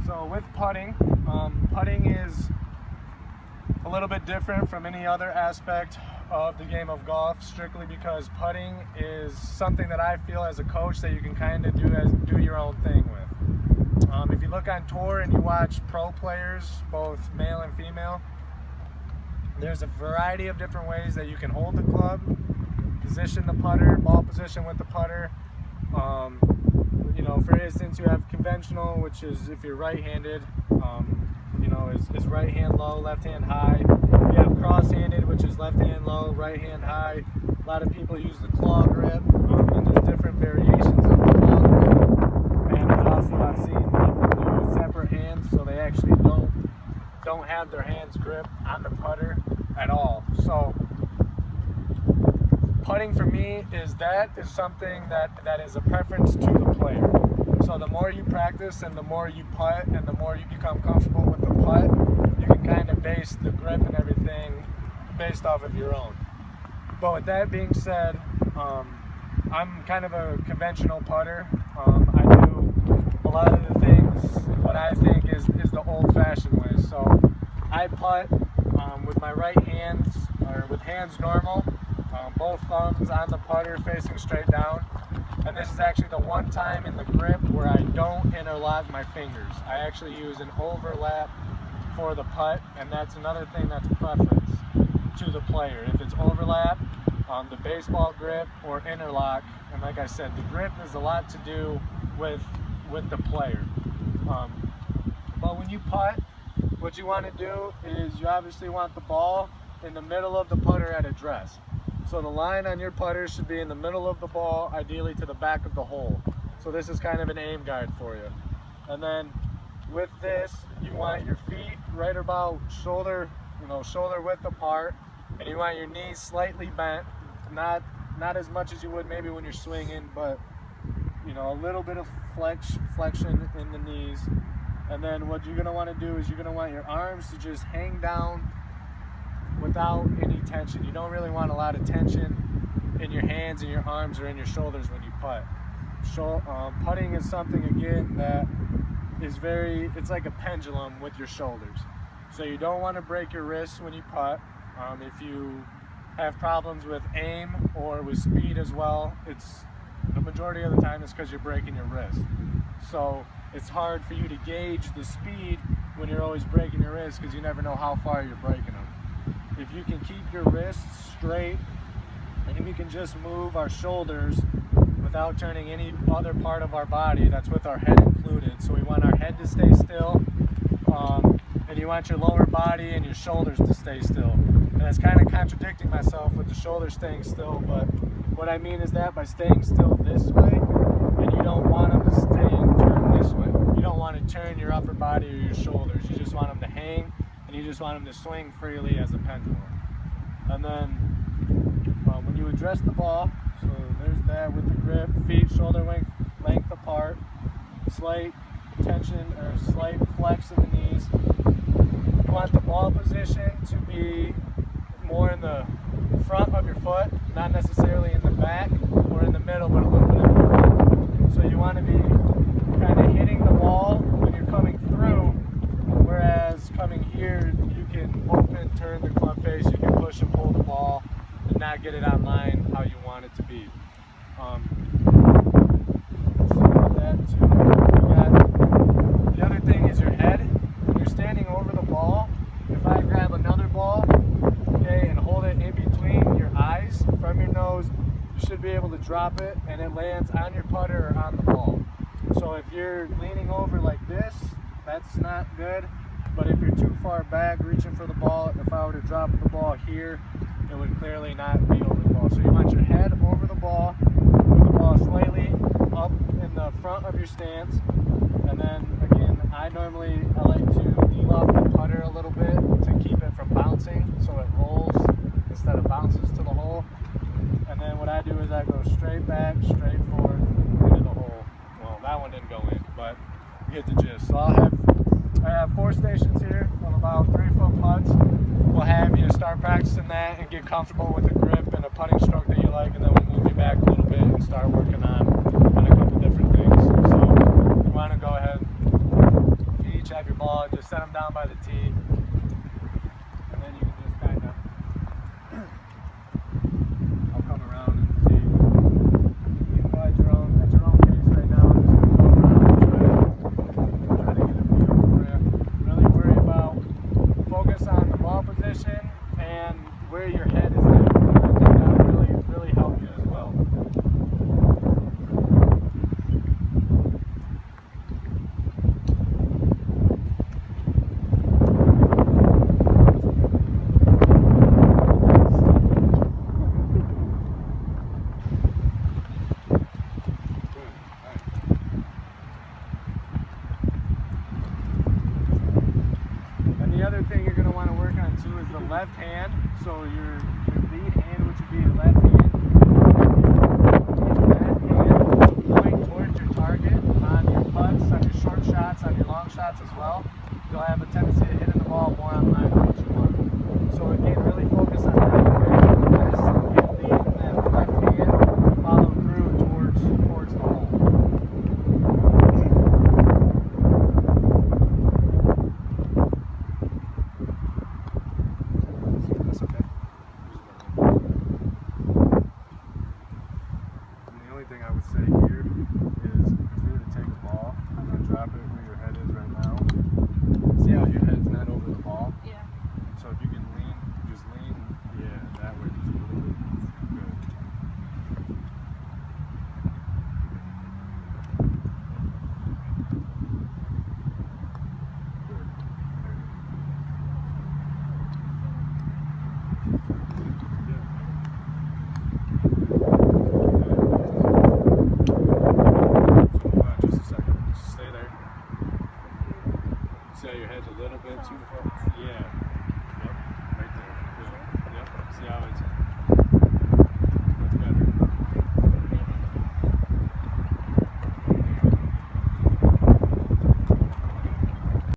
So with putting, putting is a little bit different from any other aspect of the game of golf, strictly because putting is something that I feel as a coach that you can kind of do your own thing with. If you look on tour and you watch pro players, both male and female, there's a variety of different ways that you can hold the club, position the putter, ball position with the putter. You know, for instance, you have conventional, which is if you're right-handed, you know, is right hand low, left hand high. You have cross-handed, which is left hand low, right hand high. A lot of people use the claw grip, and there's different variations of the claw grip. And there's also, I've seen people do separate hands, so they actually don't have their hands grip on the putter at all. So putting for me is something that is a preference to the player. So the more you practice and the more you putt and the more you become comfortable with the putt, you can kind of base the grip and everything based off of your own. But with that being said, I'm kind of a conventional putter. I do a lot of the things what I think is the old-fashioned way. So I putt with my right hands, or with hands normal, both thumbs on the putter facing straight down. And this is actually the one time in the grip where I don't interlock my fingers. I actually use an overlap for the putt, and that's another thing that's preference to the player. If it's overlap, the baseball grip, or interlock, and like I said, the grip has a lot to do with the player. But when you putt, what you want to do is you obviously want the ball in the middle of the putter at address. So the line on your putter should be in the middle of the ball, ideally to the back of the hole. So this is kind of an aim guide for you. And then with this, you want your feet right about shoulder width apart, and you want your knees slightly bent, not as much as you would maybe when you're swinging, but you know, a little bit of flexion in the knees. And then what you're going to want to do is you're going to want your arms to just hang down without any tension. You don't really want a lot of tension in your hands and your arms or in your shoulders when you putt. Putting is something, again, that is it's like a pendulum with your shoulders. So you don't want to break your wrists when you putt. If you have problems with aim or with speed as well, the majority of the time it's because you're breaking your wrist. So it's hard for you to gauge the speed when you're always breaking your wrist, because you never know how far you're breaking them. If you can keep your wrists straight, and if we can just move our shoulders without turning any other part of our body, that's with our head included. So we want our head to stay still, and you want your lower body and your shoulders to stay still. And that's kind of contradicting myself with the shoulders staying still, but what I mean is that by staying still this way, and you don't want them to stay and turn this way. You don't want to turn your upper body or your shoulders. You just want them to hang, and you just want them to swing freely as a pendulum. And then when you address the ball, so there's that with the grip, feet shoulder length apart, slight tension or slight flex in the knees. You want the ball position to be more in the front of your foot, not necessarily in the back or in the middle, but a little bit in the front. So you want to be kind of hitting the ball when you're coming through, whereas coming here, you can open, turn the club face, you can push and pull the ball and not get it on line how you want it to be. The other thing is your head. When you're standing over the ball, if I grab another ball, okay, and hold it in between your eyes from your nose, you should be able to drop it and it lands on your putter or on the ball. So if you're leaning over like this, that's not good. But if you're too far back reaching for the ball, if I were to drop the ball here, it would clearly not be over the ball. So you want your head over the ball, with the ball slightly up in the front of your stance. And then again, I like to kneel off the putter a little bit to keep it from bouncing, so it rolls instead of bounces to the hole. And then what I do is I go straight back, straight forward into the hole. Well, that one didn't go in, but you get the gist. So I have 4 stations here of about 3-foot putts. We'll have you start practicing that and get comfortable with the grip and a putting stroke that you like, and then we'll move you back a little bit and start working on a couple different things. So you want to go ahead, feet ball, just set them down by the tee. And then you can just kind of, I'll come around and see. You can go at your own pace right now. I'm just going to go around and try to get a feel for it. Really worry about, focus on the ball position and where your head is at. I think that really help you as well. And the other thing you're going to want to work on too is the left hand. So your lead hand, which would be your left hand, that hand point towards your target on your putts, on your short shots, on your long shots as well. You'll have a tendency to hit the ball more on line than what you want. So again, really focus on that. This lead and then the left hand follow through towards the hole. That's okay. And the only thing I would say here is if you were to take a ball and drop it where your head is right now, see how your head's not over the ball? Yeah. So if you can lean, just lean, yeah, that way just a little bit. Good. Just a second. Just stay there. See how your head's a little bit too far? Yeah.